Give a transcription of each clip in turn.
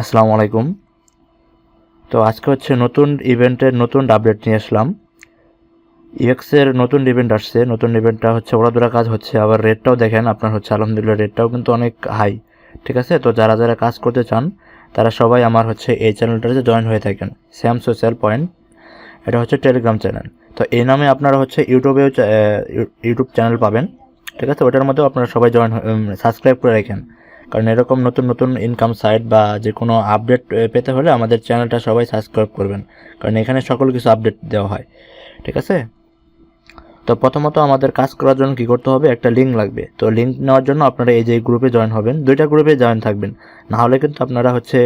আসসালামু আলাইকুম। তো আজকে হচ্ছে নতুন ইভেন্টের নতুন আপডেট নিয়ে আসলাম। ইএক্সের নতুন ইভেন্ট আসছে। নতুন ইভেন্টটা হচ্ছে ওড়াদোড়া কাজ হচ্ছে, আবার রেটটাও দেখেন আপনার হচ্ছে আলহামদুলিল্লাহ রেটটাও কিন্তু অনেক হাই। ঠিক আছে, তো যারা যারা কাজ করতে চান তারা সবাই আমার হচ্ছে এই চ্যানেলটাতে জয়েন হয়ে থাকেন। স্যাম সোশ্যাল পয়েন্ট, এটা হচ্ছে টেলিগ্রাম চ্যানেল। তো এই নামে আপনারা হচ্ছে ইউটিউব চ্যানেল পাবেন। ঠিক আছে, ওটার মধ্যেও আপনারা সবাই সাবস্ক্রাইব করে রাখেন, কারণ এরকম নতুন নতুন ইনকাম সাইট বা যে কোনো আপডেট পেতে হলে আমাদের চ্যানেলটা সবাই সাবস্ক্রাইব করবেন, কারণ এখানে সকল কিছু আপডেট দেওয়া হয়। ঠিক আছে, তো প্রথমত আমাদের কাজ করার জন্য কী করতে হবে, একটা লিঙ্ক লাগবে। তো লিঙ্ক নেওয়ার জন্য আপনারা এই যে গ্রুপে জয়েন হবেন, দুইটা গ্রুপে জয়েন থাকবেন, না হলে কিন্তু আপনারা হচ্ছে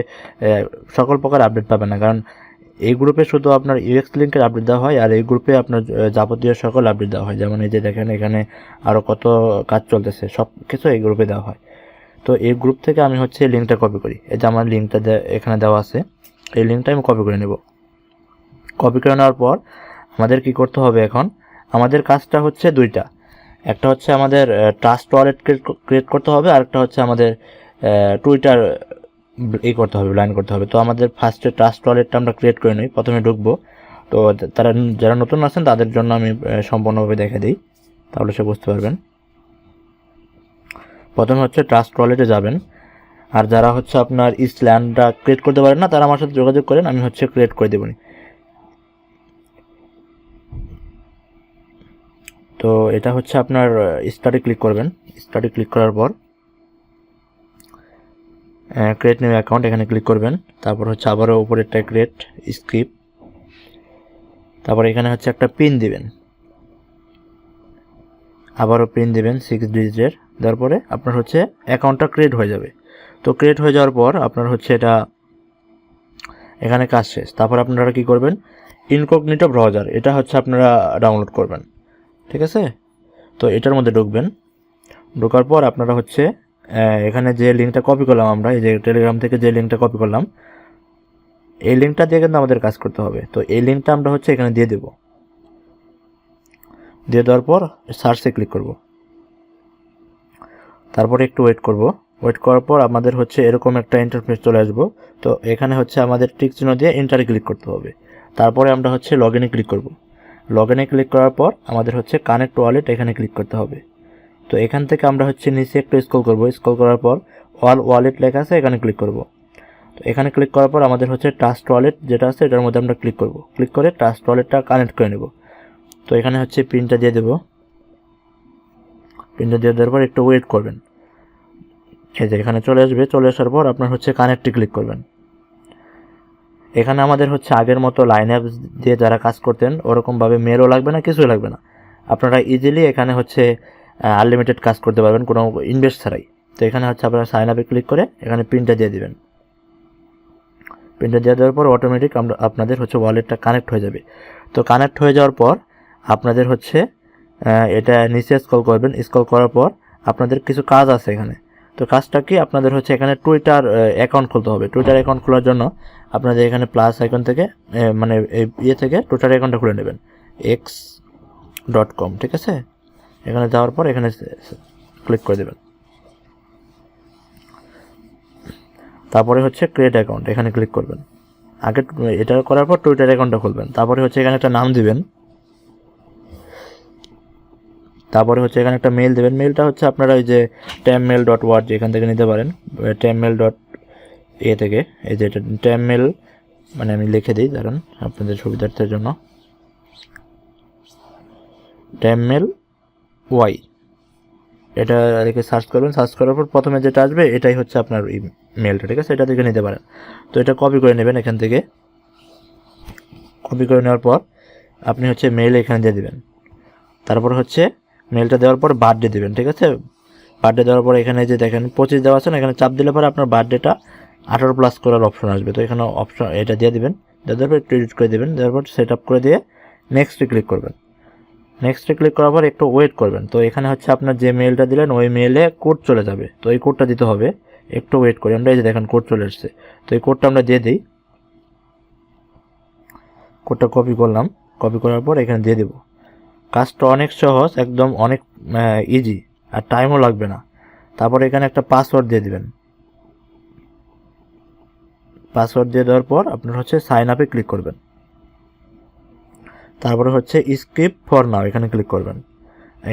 সকল প্রকার আপডেট পাবেন না। কারণ এই গ্রুপে শুধু আপনার ইউএক্স লিঙ্কের আপডেট দেওয়া হয়, আর এই গ্রুপে আপনার যাবতীয় সকল আপডেট দেওয়া হয়। যেমন এই যে দেখেন এখানে আরও কত কাজ চলতেছে, সব কিছু এই গ্রুপে দেওয়া হয়। তো এই গ্রুপ থেকে আমি হচ্ছে লিঙ্কটা কপি করি। এই যে আমার লিঙ্কটা এখানে দেওয়া আছে, এই লিঙ্কটা আমি কপি করে নেব। কপি করে নেওয়ার পর আমাদের কি করতে হবে, এখন আমাদের কাজটা হচ্ছে দুইটা। একটা হচ্ছে আমাদের ট্রাস্ট ওয়ালেট ক্রিয়েট করতে হবে, আর একটা হচ্ছে আমাদের টুইটার করতে হবে, লাইন করতে হবে। তো আমাদের ফার্স্টে ট্রাস্ট ওয়ালেটটা আমরা ক্রিয়েট করে নিই, প্রথমে ঢুকবো। তো তারা যারা নতুন আছেন তাদের জন্য আমি সম্পূর্ণভাবে দেখে দিই, তাহলে সে বুঝতে পারবেন। প্রথমে হচ্ছে ট্রাস্ট ওয়ালেটে যাবেন, আর যারা হচ্ছে আপনার ইসল্যান্ডটা ক্রিয়েট করতে পারেন না তারা আমার সাথে যোগাযোগ করেন, আমি হচ্ছে ক্রিয়েট করে দেবনি। তো এটা হচ্ছে আপনার স্টার্টে ক্লিক করবেন। স্টার্টে ক্লিক করার পর ক্রিয়েট নিউ অ্যাকাউন্ট এখানে ক্লিক করবেন। তারপর হচ্ছে আবারও উপরেরটা ক্রিয়েট স্ক্রিপ্ট, তারপর এখানে হচ্ছে একটা পিন দিবেন, আবারও পিন দিবেন 6 ডিজিটের। দেওয়ার পরে আপনার হচ্ছে অ্যাকাউন্টটা ক্রিয়েট হয়ে যাবে। তো ক্রিয়েট হয়ে যাওয়ার পর আপনার হচ্ছে এটা এখানে কাজ শেষ। তারপর আপনারা কি করবেন, ইনকগনিটো ব্রাউজার এটা হচ্ছে আপনারা ডাউনলোড করবেন। ঠিক আছে, তো এটার মধ্যে ঢুকবেন। ঢোকার পর আপনারা হচ্ছে এখানে যে লিঙ্কটা কপি করলাম আমরা, এই যে টেলিগ্রাম থেকে যে লিঙ্কটা কপি করলাম, এই লিঙ্কটা দিয়ে কিন্তু আমাদের কাজ করতে হবে। তো এই লিঙ্কটা আমরা হচ্ছে এখানে দিয়ে দেব। দিয়ে দেওয়ার পর সার্চে ক্লিক করব, তারপরে একটু ওয়েট করব। ওয়েট করার পর আমাদের হচ্ছে এরকম একটা ইন্টারফেস চলে আসবো। তো এখানে হচ্ছে আমাদের টিক চিহ্ন দিয়ে এন্টারে ক্লিক করতে হবে। তারপরে আমরা হচ্ছে লগ ইনে ক্লিক করব। লগ ইনে ক্লিক করার পর আমাদের হচ্ছে কানেক্ট ওয়ালেট এখানে ক্লিক করতে হবে। তো এখান থেকে আমরা হচ্ছে নিচে একটু স্ক্রল করব। স্ক্রল করার পর অল ওয়ালেট লেখা আছে, এখানে ক্লিক করব। তো এখানে ক্লিক করার পর আমাদের হচ্ছে ট্রাস্ট ওয়ালেট যেটা আছে এটার মধ্যে আমরা ক্লিক করব। ক্লিক করে ট্রাস্ট ওয়ালেটটা কানেক্ট করে নেব। তো এখানে হচ্ছে পিনটা দিয়ে দেব। পিনটা দিয়ে দেওয়ার পর একটু ওয়েট করবেন। এই যে এখানে চলে আসবে। চলে আসার পর আপনার হচ্ছে কানেক্টে ক্লিক করবেন। এখানে আমাদের হচ্ছে আগের মতো লাইন অ্যাপ দিয়ে যারা কাজ করতেন ওরকমভাবে মেলও লাগবে না, কিছুই লাগবে না। আপনারা ইজিলি এখানে হচ্ছে আনলিমিটেড কাজ করতে পারবেন কোনো ইনভেস্ট ছাড়াই। তো এখানে হচ্ছে আপনারা সাইন আপে ক্লিক করে এখানে পিনটা দিয়ে দিবেন। পিনটা দিয়ে দেওয়ার পর অটোমেটিক আপনাদের হচ্ছে ওয়ালেটটা কানেক্ট হয়ে যাবে। তো কানেক্ট হয়ে যাওয়ার পর আপনাদের হচ্ছে এটা নিচে স্ক্রল করবেন। স্ক্রল করার পর আপনাদের কিছু কাজ আছে এখানে। তো কাজটা কি, আপনাদের হচ্ছে এখানে টুইটার অ্যাকাউন্ট খুলতে হবে। টুইটার অ্যাকাউন্ট খোলার জন্য আপনাদের এখানে প্লাস আইকন থেকে মানে ইয়ে থেকে টুইটার অ্যাকাউন্টটা খুলে নেবেন, x.com। ঠিক আছে, এখানে যাওয়ার পর এখানে ক্লিক করে দেবেন। তারপরে হচ্ছে ক্রিয়েট অ্যাকাউন্ট এখানে ক্লিক করবেন। আগে এটা করার পর টুইটার অ্যাকাউন্টটা খুলবেন। তারপরে হচ্ছে এখানে একটা নাম দিবেন। তারপরে হচ্ছে এখানে একটা মেল দেবেন। মেলটা হচ্ছে আপনারা ওই যে tammail.org এখান থেকে নিতে পারেন, tammail.a থেকে। এই যে এটা tammail, মানে আমি লিখে দিই দাঁড়ান আপনাদের সুবিধার্থের জন্য, tammail y, এটা লিখে সার্চ করবেন। সার্চ করার পর প্রথমে যেটা আসবে এটাই হচ্ছে আপনার মেলটা। ঠিক আছে, এটা থেকে নিতে পারেন। তো এটা কপি করে নেবেন এখান থেকে। কপি করে নেওয়ার পর আপনি হচ্ছে মেল এখানে দিয়ে দেবেন। তারপর হচ্ছে মেলটা দেওয়ার পর বার্থডে দেবেন। ঠিক আছে, বার্থডে দেওয়ার পর এখানে যে দেখেন 25 দেওয়া আছে না, এখানে চাপ দিলে পরে আপনার বার্থডেটা 18+ করার অপশন আসবে। তো এখানে অপশন এটা দিয়ে দিবেন। দেওয়ার পর একটু এডিট করে দেবেন। দেওয়ার পর সেট আপ করে দিয়ে নেক্সটে ক্লিক করবেন। নেক্সটে ক্লিক করার পর একটু ওয়েট করবেন। তো এখানে হচ্ছে আপনার যে মেলটা দিলেন ওই মেলে কোড চলে যাবে। তো এই কোডটা দিতে হবে, একটু ওয়েট করি। আমরা এই যে দেখেন কোড চলে এসেছে। তো এই কোডটা আমরা দিয়ে দিই। কোডটা কপি করলাম। কপি করার পর এখানে দিয়ে দেব। কাজটা অনেক সহজ, একদম অনেক ইজি, আর টাইমও লাগবে না। তারপর এখানে একটা পাসওয়ার্ড দিয়ে দিবেন। পাসওয়ার্ড দিয়ে দেওয়ার পর আপনার হচ্ছে সাইন আপে ক্লিক করবেন। তারপরে হচ্ছে স্কিপ ফর নাও এখানে ক্লিক করবেন।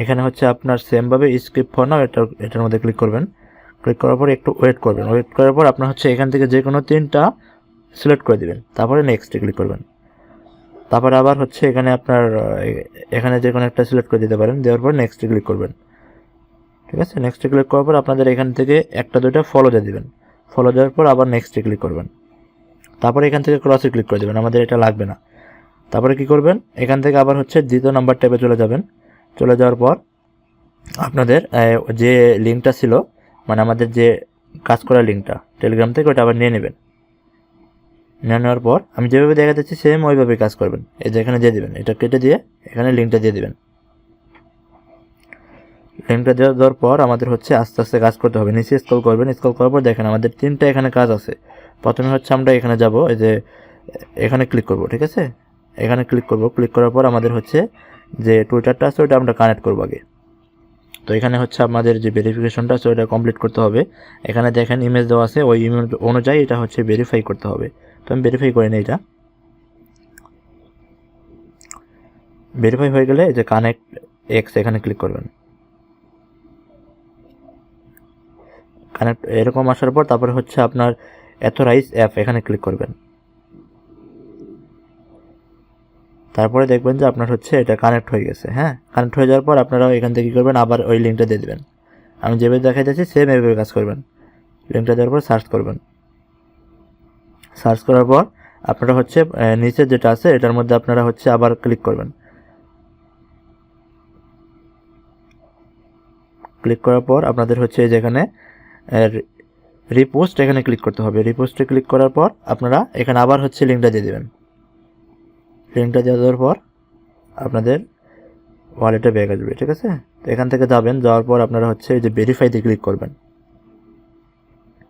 এখানে হচ্ছে আপনার সেমভাবে স্কিপ ফর নাও এটার মধ্যে ক্লিক করবেন। ক্লিক করার পর একটু ওয়েট করবেন। ওয়েট করার পর আপনার হচ্ছে এখান থেকে যে কোনো 3টা সিলেক্ট করে দিবেন। তারপরে নেক্সটে ক্লিক করবেন। তারপরে আবার হচ্ছে এখানে আপনার এখানে যে কোনো একটা সিলেক্ট করে দিতে পারেন। দেওয়ার পর নেক্সটে ক্লিক করবেন। ঠিক আছে, নেক্সটে ক্লিক করার পর আপনাদের এখান থেকে 1টা 2টা ফলো দিয়ে দিবেন। ফলো দেওয়ার পর আবার নেক্সটে ক্লিক করবেন। তারপরে এখান থেকে ক্রসে ক্লিক করে দেবেন, আমাদের এটা লাগবে না। তারপরে কি করবেন, এখান থেকে আবার হচ্ছে দ্বিতীয় নাম্বার ট্যাবে চলে যাবেন। চলে যাওয়ার পর আপনাদের যে লিঙ্কটা ছিল, মানে আমাদের যে কাজ করার লিঙ্কটা টেলিগ্রাম থেকে, ওটা আবার নিয়ে নেবেন। নিয়ে নেওয়ার পর আমি যেভাবে দেখা যাচ্ছি সেম ওইভাবে কাজ করবেন। এই যে এখানে দিয়ে দিবেন, এটা কেটে দিয়ে এখানে লিঙ্কটা দিয়ে দিবেন। লিঙ্কটা দেওয়ার পর আমাদের হচ্ছে আস্তে আস্তে কাজ করতে হবে। নিচে স্ক্রল করবেন, স্ক্রল করার পর দেখেন আমাদের 3টা এখানে কাজ আছে। প্রথমে হচ্ছে আমরা এখানে যাব, এই যে এখানে ক্লিক করব। ঠিক আছে, এখানে ক্লিক করব। ক্লিক করার পর আমাদের হচ্ছে যে টুইটারটা আছে ওটা আমরা কানেক্ট করবো আগে। তো এখানে হচ্ছে আমাদের যে ভেরিফিকেশনটা আছে ওটা কমপ্লিট করতে হবে। এখানে দেখেন ইমেজ দেওয়া আছে, ওই ইমেজ অনুযায়ী এটা হচ্ছে ভেরিফাই করতে হবে। তো আমি ভেরিফাই করে নিই। এটা ভেরিফাই হয়ে গেলে যে কানেক্ট এক্স এখানে ক্লিক করবেন। কানেক্ট এরকম আসার পর তারপরে হচ্ছে আপনার অথরাইজ অ্যাপ এখানে ক্লিক করবেন। তারপরে দেখবেন যে আপনার হচ্ছে এটা কানেক্ট হয়ে গেছে। হ্যাঁ, কানেক্ট হয়ে যাওয়ার পর আপনারা এখান থেকে কী করবেন, আবার ওই লিঙ্কটা দিয়ে দেবেন। আমি যেভাবে দেখা যাচ্ছি সেম এভাবে কাজ করবেন। লিঙ্কটা দেওয়ার পর সার্চ করবেন। সার্চ করার পর আপনারা হচ্ছে নিচে যেটা আছে এটার মধ্যে আপনারা হচ্ছে আবার ক্লিক করবেন। ক্লিক করার পর আপনাদের হচ্ছে যেখানে রিপোস্ট এখানে ক্লিক করতে হবে। রিপোস্টে ক্লিক করার পর আপনারা এখানে আবার হচ্ছে লিঙ্কটা দিয়ে দেবেন। লিঙ্কটা দেওয়ার পর আপনাদের ওয়ালেটে ব্যাক আসবে। ঠিক আছে, তো এখান থেকে যাবেন, যাওয়ার পর আপনারা হচ্ছে এই যে ভেরিফাইতে ক্লিক করবেন।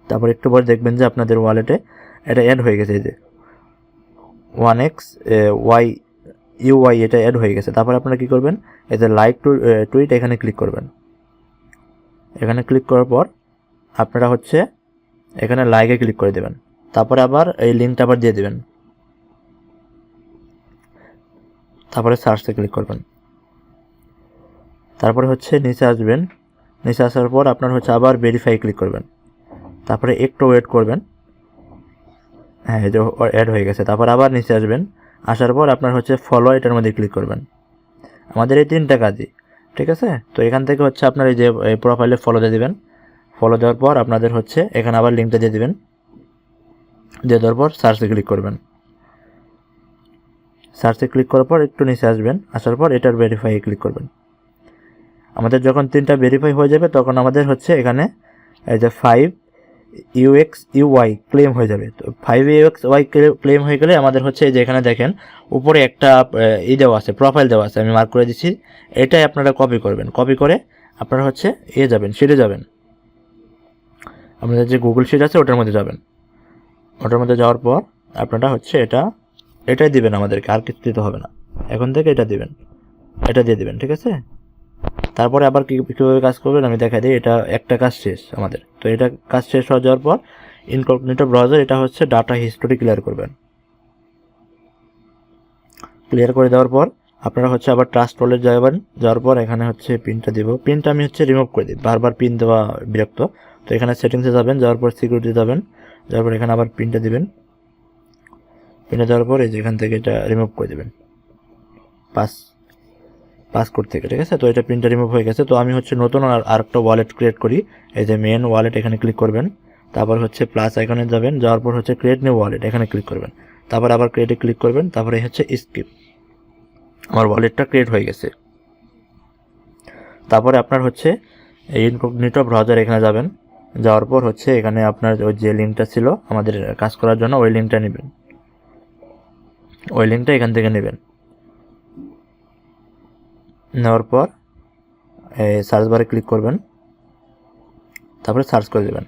তারপর একটু পর দেখবেন যে আপনাদের ওয়ালেটে এটা অ্যাড হয়ে গেছে। এই যে 1xyuy এটা অ্যাড হয়ে গেছে। তারপর আপনারা কী করবেন, এই যে লাইক টু টুইট এখানে ক্লিক করবেন। এখানে ক্লিক করার পর আপনারা হচ্ছে এখানে লাইকে ক্লিক করে দেবেন। তারপরে আবার এই লিঙ্কটা আবার দিয়ে দেবেন। তারপরে সার্চে ক্লিক করবেন। তারপরে হচ্ছে নিচে আসবেন। নিচে আসার পর আপনার হচ্ছে আবার ভেরিফাই ক্লিক করবেন। তারপরে একটু ওয়েট করবেন। হ্যাঁ, এই যে অ্যাড হয়ে গেছে। তারপর আবার নিচে আসবেন। আসার পর আপনার হচ্ছে ফলো এটার মধ্যে ক্লিক করবেন। আমাদের এই 3টা কাজই। ঠিক আছে, তো এখান থেকে হচ্ছে আপনার এই যে প্রোফাইলে ফলো দিয়ে দেবেন। ফলো দেওয়ার পর আপনাদের হচ্ছে এখানে আবার লিঙ্কটা দিয়ে দেবেন। দিয়ে দেওয়ার পর সার্চে ক্লিক করবেন। সার্চে ক্লিক করার পর একটু নিচে আসবেন। আসার পর এটার ভেরিফাই ক্লিক করবেন। আমাদের যখন 3টা ভেরিফাই হয়ে যাবে তখন আমাদের হচ্ছে এখানে এই যে 5UXUY ক্লেম হয়ে যাবে। তো 5UXY ক্লেম হয়ে গেলে আমাদের হচ্ছে এই যে এখানে দেখেন উপরে একটা দেওয়া আছে, প্রোফাইল দেওয়া আছে, আমি মার্ক করে দিচ্ছি। এটাই আপনারা কপি করবেন। কপি করে আপনারা হচ্ছে যাবেন, শিটে যাবেন। আপনাদের যে গুগল শিট আছে ওটার মধ্যে যাবেন। ওটার মধ্যে যাওয়ার পর আপনারা হচ্ছে এটাই দিবেন, আমাদেরকে আর কিছু দিতে হবে না। এখন থেকে এটা দিবেন, এটা দিয়ে দিবেন। ঠিক আছে, তারপরে আবার কীভাবে কাজ করবেন আমি দেখা দিই। এটা একটা কাজ শেষ আমাদের। তো এটা কাজ শেষ হয়ে যাওয়ার পর ইনকগনিটো ব্রাউজার এটা হচ্ছে ডাটা হিস্টোরি ক্লিয়ার করবেন। ক্লিয়ার করে দেওয়ার পর আপনারা হচ্ছে আবার ট্রাস্ট ওয়ালেট যাবেন। যাওয়ার পর এখানে হচ্ছে পিনটা দিব। পিনটা আমি হচ্ছে রিমুভ করে দিই, বারবার পিন দেওয়া বিরক্ত। তো এখানে সেটিংসে যাবেন, যাওয়ার পর সিকিউরিটি যাবেন, যাওয়ার পর এখানে আবার পিনটা দিবেন। পিনটা দেওয়ার পর এই যে এখান থেকে এটা রিমুভ করে দেবেন পাসকোড থেকে। ঠিক আছে, তো এটা পিনটা রিমুভ হয়ে গেছে। তো আমি হচ্ছে নতুন আর একটা ওয়ালেট ক্রিয়েট করি। এই যে মেন ওয়ালেট এখানে ক্লিক করবেন। তারপর হচ্ছে প্লাস আইকনে যাবেন, যাওয়ার পর হচ্ছে ক্রিয়েট নিউ ওয়ালেট এখানে ক্লিক করবেন। তারপর আবার ক্রিয়েটে ক্লিক করবেন। তারপরে হচ্ছে স্কিপ, আমার ওয়ালেটটা ক্রিয়েট হয়ে গেছে। তারপরে আপনার হচ্ছে এই ইনকগনিটো ব্রাউজার এখানে যাবেন। যাওয়ার পর হচ্ছে এখানে আপনার ওই যে লিঙ্কটা ছিল আমাদের কাজ করার জন্য, ওই লিঙ্কটা নেবেন। ওই লিঙ্কটা এখান থেকে নেবেন। নেওয়ার পর সার্চ বারে ক্লিক করবেন। তারপরে সার্চ করে দেবেন।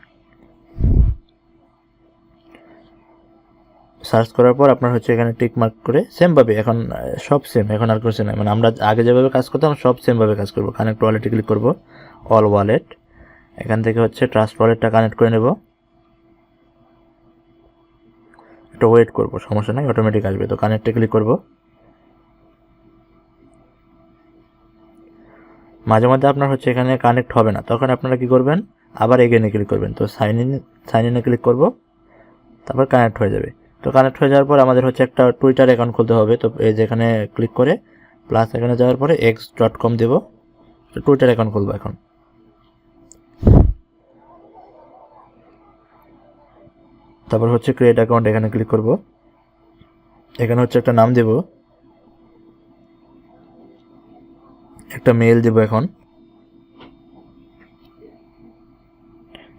সার্চ করার পর আপনার হচ্ছে এখানে টিক মার্ক করে সেমভাবে এখন সব সেম, এখন আর কিছু নাই, মানে আমরা আগে যেভাবে কাজ করতাম সব সেমভাবে কাজ করবো। কানেক্ট ওয়ালেটে ক্লিক করব, অল ওয়ালেট। এখান থেকে হচ্ছে ট্রাস্ট ওয়ালেটটা কানেক্ট করে নেব। একটু ওয়েট করব, সমস্যা নাই, অটোমেটিক আসবে। তো কানেক্টে ক্লিক করব। মাঝে মধ্যে আপনার হচ্ছে এখানে কানেক্ট হবে না, তখন আপনারা কি করবেন, আবার এগেনে ক্লিক করবেন। তো সাইন ইনে ক্লিক করব, তারপর কানেক্ট হয়ে যাবে। তো কানেক্ট হয়ে যাওয়ার পর আমাদের হচ্ছে একটা টুইটার অ্যাকাউন্ট খুলতে হবে। তো এই যেখানে ক্লিক করে প্লাস এখানে যাওয়ার পরে x.com দেব, তো টুইটার অ্যাকাউন্ট খুলবো এখন। তারপর হচ্ছে ক্রিয়েট অ্যাকাউন্ট, এখানে ক্লিক করব। এখানে হচ্ছে একটা নাম দেব, একটা মেল দেব। এখন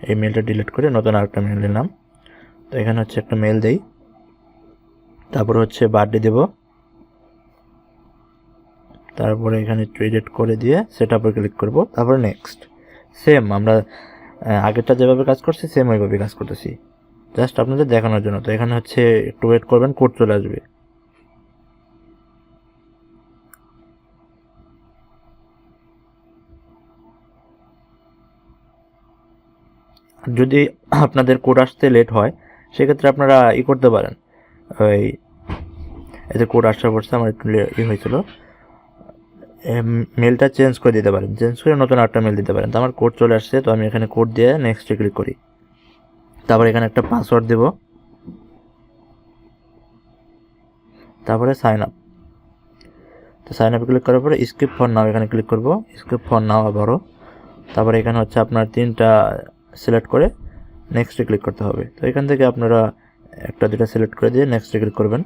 এই মেলটা ডিলিট করে নতুন আরেকটা মেল দিলাম। তো এখানে হচ্ছে একটা মেল দেই, তারপর হচ্ছে বার্থডে দেব, তারপরে এখানে এডিট করে দিয়ে সেটআপে ক্লিক করব, তারপর নেক্সট। সেম আমরা আগেরটা যেভাবে কাজ করছি সেম ওইভাবে কাজ করতেছি, জাস্ট আপনাদের দেখানোর জন্য। তো এখানে হচ্ছে একটু ওয়েট করবেন, কোড চলে আসবে। যদি আপনাদের কোড আসতে লেট হয় সেক্ষেত্রে আপনারা করতে পারেন, ওই এতে কোড আসতে পড়ছে আমার একটু হয়েছিল, মেলটা চেঞ্জ করে দিতে পারেন, চেঞ্জ করে নতুন একটা মেল দিতে পারেন। তো আমার কোড চলে আসছে, তো আমি এখানে কোড দিয়ে নেক্সটে ক্লিক করি। তারপর এখানে একটা পাসওয়ার্ড দেব, তারপরে সাইন আপ। তো সাইন আপে ক্লিক করার পরে স্কিপ ফর নাও এখানে ক্লিক করব, স্কিপ ফর নাও আবারও। তারপরে এখানে হচ্ছে আপনার 3টা সিলেক্ট করে নেক্সটে ক্লিক করতে হবে। তো এখান থেকে আপনারা একটা দুটা সিলেক্ট করে দিয়ে নেক্সটে ক্লিক করবেন।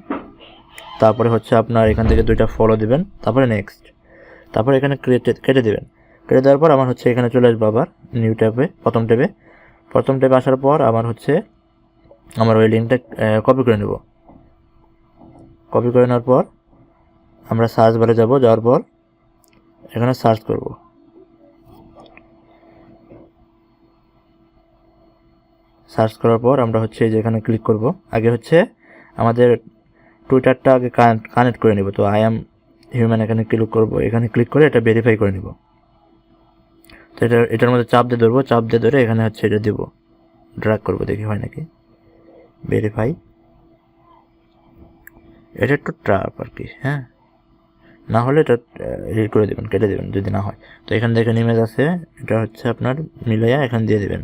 তারপরে হচ্ছে আপনার এখান থেকে 2টা ফলো দিবেন, তারপরে নেক্সট। তারপরে এখানে কেটে দেবেন। কেটে দেওয়ার পর আমার হচ্ছে এখানে চলে আসবে আবার নিউ ট্যাবে, প্রথম ট্যাবে আসার পর আমার হচ্ছে আমার ওই লিঙ্কটা কপি করে নেব। কপি করে নেওয়ার পর আমরা সার্চ বারে যাব, যাওয়ার পর এখানে সার্চ করব। সার্চ করার পর আমরা হচ্ছে যেখানে ক্লিক করব, আগে হচ্ছে আমাদের টুইটারটা আগে কানেক্ট করে নেব। তো আই এম হিউম্যান এখানে ক্লিক করব, এখানে ক্লিক করে এটা ভেরিফাই করে নেব। তো এটার মধ্যে চাপ দিয়ে ধরবো, চাপ দিয়ে ধরে এখানে হচ্ছে এটা দেবো, ড্র্যাগ করব, দেখি হয় নাকি। ভেরিফাই, এটা একটু ট্রাপ আর কি, হ্যাঁ, না হলে এটা রিড করে দেবেন, কেটে দেবেন যদি না হয়। তো এখানে দেখেন ইমেজ আছে, এটা হচ্ছে আপনার মিলাইয়া এখানে দিয়ে দেবেন।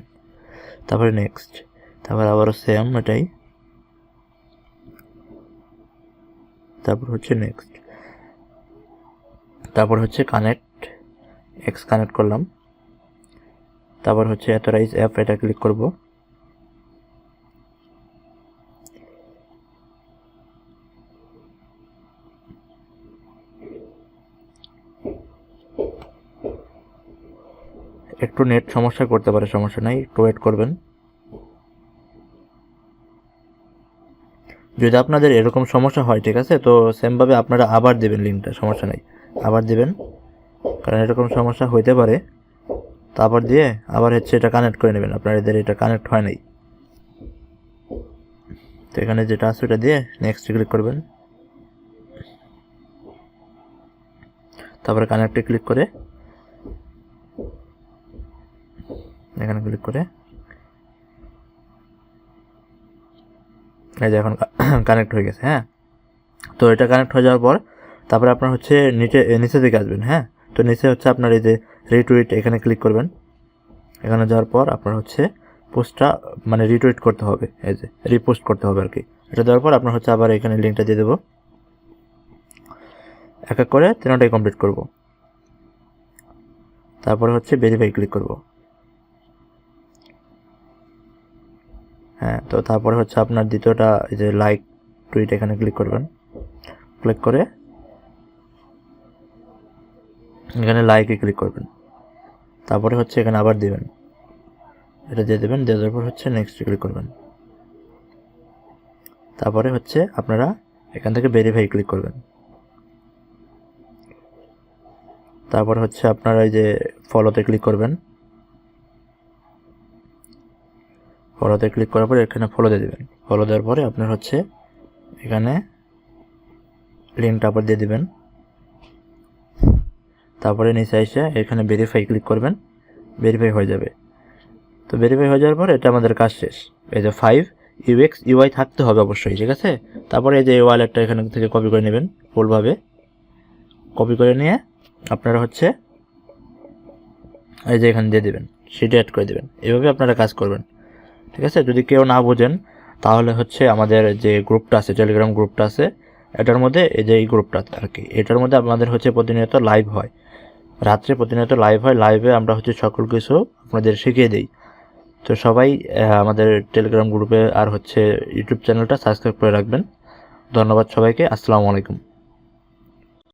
তারপরে নেক্সট, তারপর আবারও সেম এটাই, তারপর হচ্ছে নেক্সট, তারপর হচ্ছে কানেক্ট, এক্স কানেক্ট করলাম। তারপর হচ্ছে অথরাইজ অ্যাপ, এটা ক্লিক করব। একটু নেট সমস্যা করতে পারে, সমস্যা নাই, একটু ওয়েট করবেন। যদি আপনাদের এরকম সমস্যা হয়, ঠিক আছে, তো সেমভাবে আপনারা আবার দেবেন লিঙ্কটা, সমস্যা নাই, আবার দেবেন, কারণ এরকম সমস্যা হইতে পারে। তারপর দিয়ে আবার হচ্ছে এটা কানেক্ট করে নেবেন, আপনাদের এটা কানেক্ট হয় নাই। তো এখানে যেটা আছে ওটা দিয়ে নেক্সট ক্লিক করবেন, তারপরে কানেক্টে ক্লিক করে এখানে ক্লিক করে এই যে এখন কানেক্ট হয়ে গেছে। হ্যাঁ, তো এটা কানেক্ট হয়ে যাওয়ার পর তারপরে আপনার হচ্ছে নিচে দিকে আসবেন। হ্যাঁ, তো নিচে হচ্ছে আপনার এই যে রিটুইট, এখানে ক্লিক করবেন। এখানে যাওয়ার পর আপনার হচ্ছে পোস্টটা মানে রিটুইট করতে হবে, এই যে রিপোস্ট করতে হবে আর কি। এটা দেওয়ার পর আপনার হচ্ছে আবার এখানে লিঙ্কটা দিয়ে দেবো, এক এক করে 3টাই কমপ্লিট করব। তারপরে হচ্ছে ভেরিফাই ক্লিক করব। হ্যাঁ, তো তারপরে হচ্ছে আপনার দ্বিতীয়টা এই যে লাইক টুইট, এখানে ক্লিক করবেন। ক্লিক করে এখানে লাইকে ক্লিক করবেন। তারপরে হচ্ছে এখানে আবার দিবেন, এটা দিয়ে দেবেন, দিয়ে দেওয়ার পর হচ্ছে নেক্সট ক্লিক করবেন। তারপরে হচ্ছে আপনারা এখান থেকে ভেরিফাই ক্লিক করবেন। তারপর হচ্ছে আপনারা এই যে ফলোতে ক্লিক করবেন। ফলোতে ক্লিক করার পরে এখানে ফলো দিয়ে দেবেন। ফলো দেওয়ার পরে আপনার হচ্ছে এখানে লিঙ্কটা আবার দিয়ে দেবেন। তারপরে নিচে এসে এখানে ভেরিফাই ক্লিক করবেন, ভেরিফাই হয়ে যাবে। তো ভেরিফাই হয়ে যাওয়ার পর এটা আমাদের কাজ শেষ। এই যে 5 ইউএক্স ইউআই থাকতে হবে অবশ্যই, ঠিক আছে। তারপরে এই যে ওয়ালেটটা এখান থেকে কপি করে নেবেন, ফুলভাবে কপি করে নিয়ে আপনারা হচ্ছে এই যে এখানে দিয়ে দেবেন, সেটা অ্যাড করে দেবেন। এভাবে আপনারা কাজ করবেন, ঠিক আছে। যদি কেউ না বোঝেন তাহলে হচ্ছে আমাদের যে গ্রুপটা আছে, টেলিগ্রাম গ্রুপটা আছে, এটার মধ্যে এই যে এই গ্রুপটা আর কি, এটার মধ্যে আমাদের হচ্ছে প্রতিনিয়ত লাইভ হয়, রাত্রে প্রতিনিয়ত লাইভ হয়। লাইভে আমরা হচ্ছে সকল কিছু আপনাদের শিখিয়ে দিই। তো সবাই আমাদের টেলিগ্রাম গ্রুপে আর হচ্ছে ইউটিউব চ্যানেলটা সাবস্ক্রাইব করে রাখবেন। ধন্যবাদ সবাইকে। আসসালামু আলাইকুম।